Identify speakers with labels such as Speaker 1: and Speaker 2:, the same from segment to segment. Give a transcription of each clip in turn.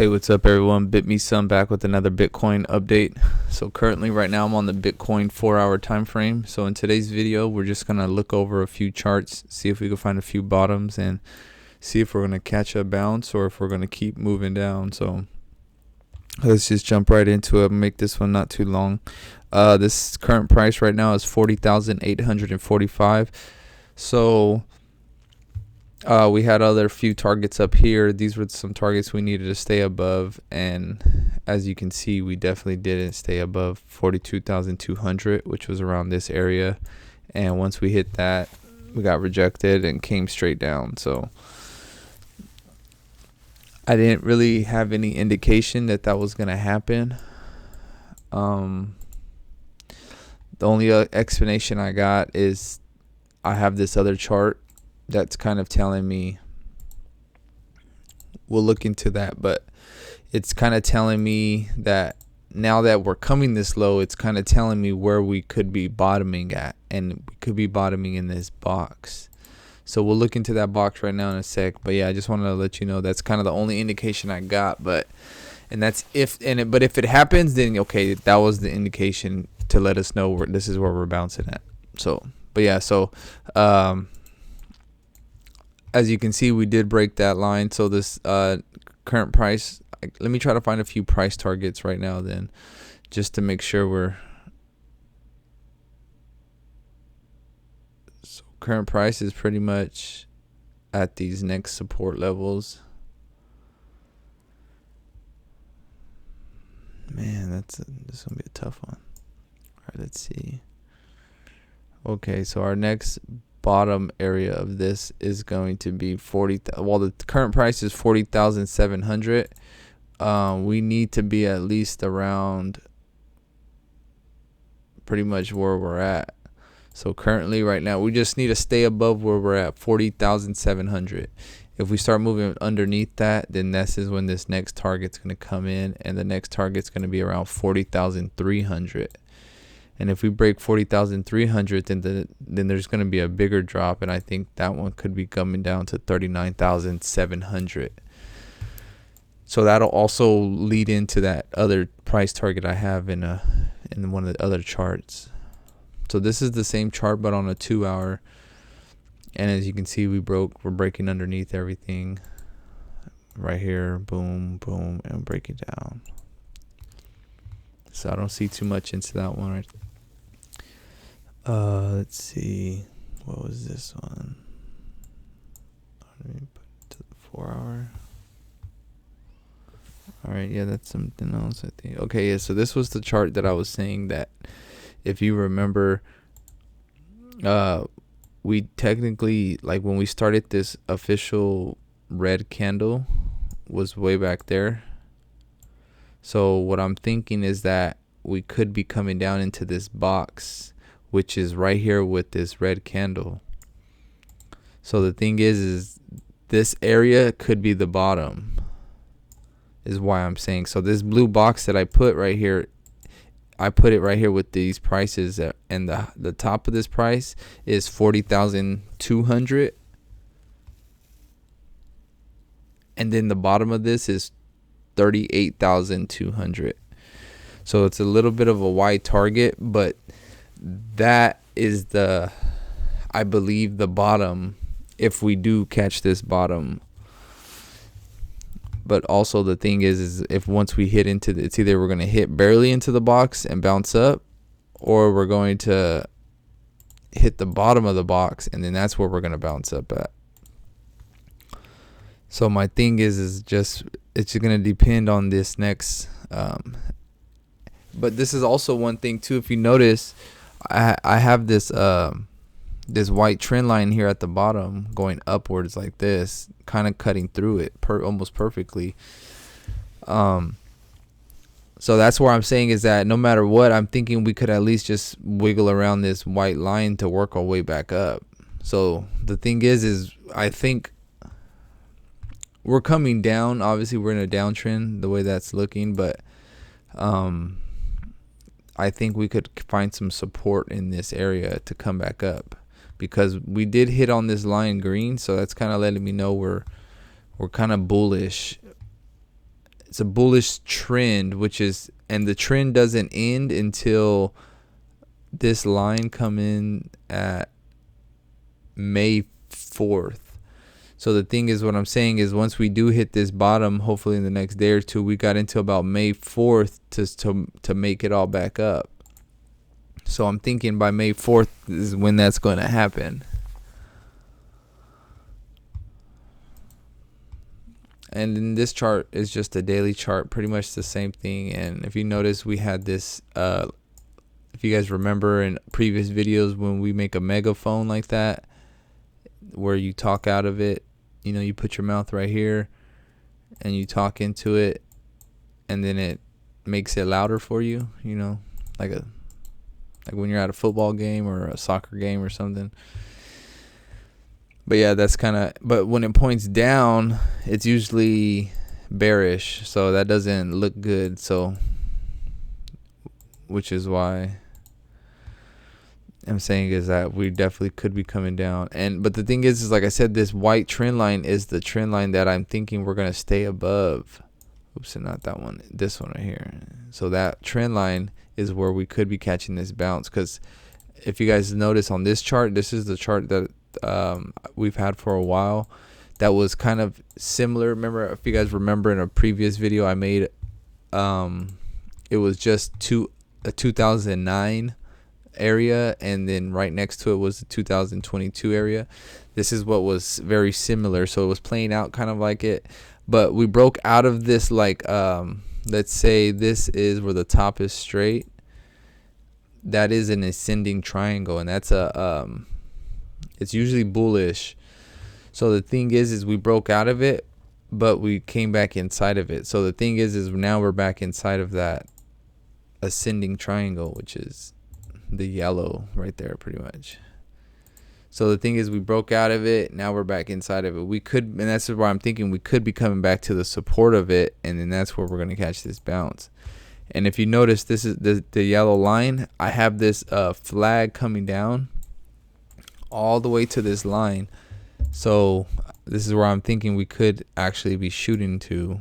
Speaker 1: Hey, what's up everyone? Bit me some back with another Bitcoin update. So currently right now I'm on the Bitcoin 4-hour time frame. So in today's video we're just gonna look over a few charts, see if we can find a few bottoms and see if we're gonna catch a bounce or if we're gonna keep moving down. So let's just jump right into it, make this one not too long. This current price right now is 40,845. So we had other few targets up here. These were some targets we needed to stay above, and as you can see, we definitely didn't stay above 42,200, which was around this area. And once we hit that, we got rejected and came straight down. So I didn't really have any indication that that was gonna happen. The only explanation I got is I have this other chart that's kind of telling me, we'll look into that, but it's kind of telling me that now that we're coming this low, it's kind of telling me where we could be bottoming at, and we could be bottoming in this box. So we'll look into that box right now in a sec. But yeah, I just wanted to let you know that's kind of the only indication I got. But that's if it happens, then okay, that was the indication to let us know this is where we're bouncing at. So but yeah, so as you can see, we did break that line. So this current price, let me try to find a few price targets right now then, just to make sure we're, so current price is pretty much at these next support levels. Man, this is gonna be a tough one. All right, let's see. Okay, so our next bottom area of this is going to be 40. Well, the current price is 40,700. We need to be at least around pretty much where we're at. So currently right now we just need to stay above where we're at, 40,700. If we start moving underneath that, then this is when this next target's going to come in, and the next target's going to be around 40,300. And if we break 40,300, then there's going to be a bigger drop, and I think that one could be coming down to 39,700. So that'll also lead into that other price target I have in one of the other charts. So this is the same chart but on a 2-hour, and as you can see, we're breaking underneath everything right here. Boom, boom, and break it down. So I don't see too much into that one right. Let's see, what was this one? Let me put it to the 4-hour. All right, yeah, that's something else, I think. Okay, yeah, so this was the chart that I was saying that, if you remember, we technically, like when we started this official red candle was way back there. So what I'm thinking is that we could be coming down into this box, which is right here with this red candle. So the thing is this area could be the bottom, is why I'm saying. So this blue box that I put right here, I put it right here with these prices, and the top of this price is 40,200, and then the bottom of this is 38,200. So it's a little bit of a wide target, but that is I believe the bottom, if we do catch this bottom. But also the thing is if once we hit into it's either we're going to hit barely into the box and bounce up, or we're going to hit the bottom of the box, and then that's where we're going to bounce up at. So my thing is just, it's going to depend on this next but this is also one thing too. If you notice, I have this this white trend line here at the bottom going upwards like this, kind of cutting through it almost perfectly. So that's where I'm saying is that no matter what, I'm thinking we could at least just wiggle around this white line to work our way back up. So the thing is I think we're coming down. Obviously we're in a downtrend the way that's looking, but I think we could find some support in this area to come back up, because we did hit on this line green. So that's kind of letting me know we're kind of bullish it's a bullish trend, which is, and the trend doesn't end until this line come in at May 4th. So the thing is, what I'm saying is, once we do hit this bottom, hopefully in the next day or two, we got until about May 4th to make it all back up. So I'm thinking by May 4th is when that's going to happen. And then this chart is just a daily chart, pretty much the same thing. And if you notice, we had this, if you guys remember in previous videos, when we make a megaphone like that, where you talk out of it, you know, you put your mouth right here and you talk into it, and then it makes it louder for you, you know, like when you're at a football game or a soccer game or something. But yeah, that's kind of, but when it points down, it's usually bearish, so that doesn't look good. So, which is why I'm saying is that we definitely could be coming down. And but the thing is like I said, this white trend line is the trend line that I'm thinking we're gonna stay above. Oops, and not that one, this one right here. So that trend line is where we could be catching this bounce, because if you guys notice on this chart, this is the chart that we've had for a while that was kind of similar. Remember, if you guys remember in a previous video I made, it was just a 2009 area, and then right next to it was the 2022 area. This is what was very similar, so it was playing out kind of like it, but we broke out of this, like let's say this is where the top is straight. That is an ascending triangle, and that's a it's usually bullish. So the thing is we broke out of it, but we came back inside of it. So the thing is now we're back inside of that ascending triangle, which is the yellow right there pretty much. So the thing is we broke out of it, now we're back inside of it. We could, and that's why I'm thinking we could be coming back to the support of it, and then that's where we're going to catch this bounce. And if you notice, this is the yellow line. I have this flag coming down all the way to this line. So this is where I'm thinking we could actually be shooting to.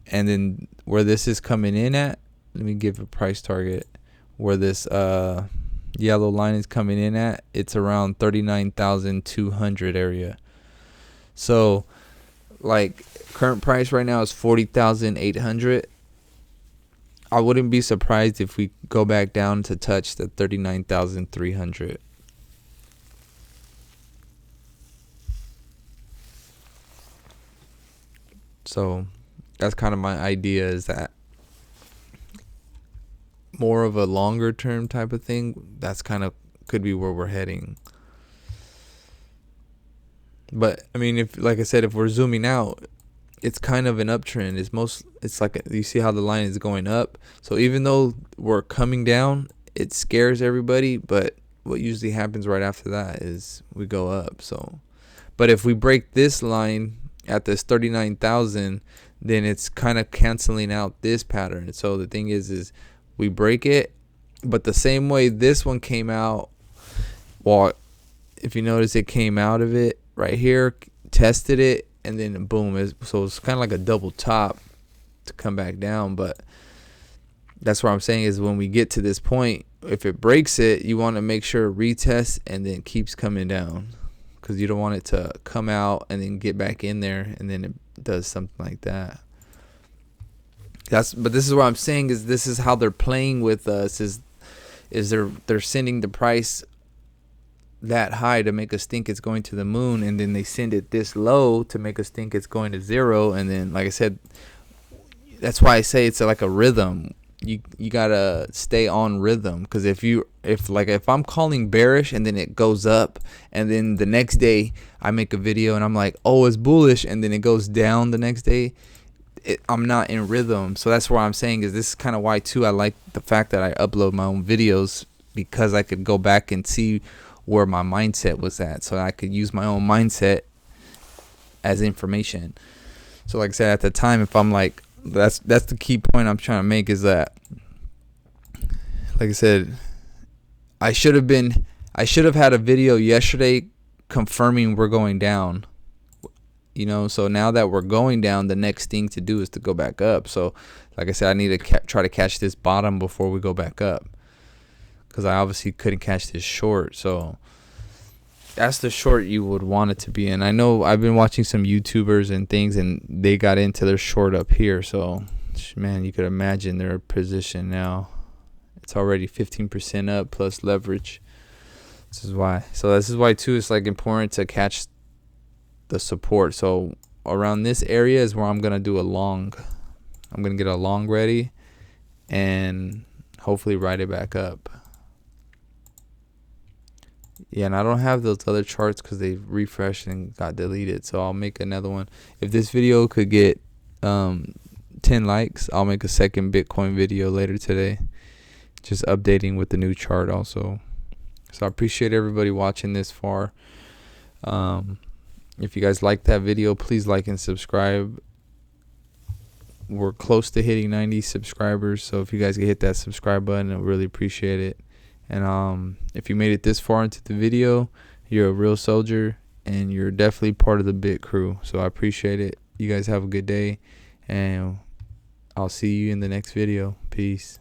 Speaker 1: And then where this is coming in at, let me give a price target. Where this yellow line is coming in at, it's around 39,200 area. So like current price right now is 40,800. I wouldn't be surprised if we go back down to touch the 39,300. So that's kind of my idea, is that more of a longer term type of thing. That's kind of could be where we're heading. But I mean, if, like I said, if we're zooming out, it's kind of an uptrend. It's like you see how the line is going up. So even though we're coming down, it scares everybody, but what usually happens right after that is we go up. So, but if we break this line at this 39,000, then it's kind of canceling out this pattern. So the thing is we break it, but the same way this one came out, well, if you notice, it came out of it right here, tested it, and then boom. So it's kind of like a double top to come back down. But that's what I'm saying is when we get to this point, if it breaks it, you want to make sure it retests and then keeps coming down, because you don't want it to come out and then get back in there and then it does something like that. But this is what I'm saying is this is how they're playing with us, is they're sending the price that high to make us think it's going to the moon, and then they send it this low to make us think it's going to zero. And then, like I said, that's why I say it's like a rhythm. You gotta stay on rhythm, because if I'm calling bearish and then it goes up, and then the next day I make a video and I'm like, oh, it's bullish, and then it goes down the next day, I'm not in rhythm. So that's what I'm saying is this is kind of why too I like the fact that I upload my own videos, because I could go back and see where my mindset was at, so I could use my own mindset as information. So like I said, at the time, if I'm like, that's the key point I'm trying to make, is that, like I said, I should have had a video yesterday confirming we're going down, you know. So now that we're going down, the next thing to do is to go back up. So like I said, I need to try to catch this bottom before we go back up, because I obviously couldn't catch this short. So that's the short you would want it to be in. I know I've been watching some YouTubers and things, and they got into their short up here. So man, you could imagine their position now. It's already 15% up plus leverage. This is why. So this is why too, it's like important to catch the support. So around this area is where I'm gonna do a long. I'm gonna get a long ready and hopefully ride it back up. Yeah, and I don't have those other charts because they refreshed and got deleted. So I'll make another one. If this video could get 10 likes, I'll make a second Bitcoin video later today, just updating with the new chart also. So I appreciate everybody watching this far. If you guys like that video, please like and subscribe. We're close to hitting 90 subscribers, so if you guys could hit that subscribe button, I'll really appreciate it. And if you made it this far into the video, you're a real soldier, and you're definitely part of the Bit crew. So I appreciate it. You guys have a good day, and I'll see you in the next video. Peace.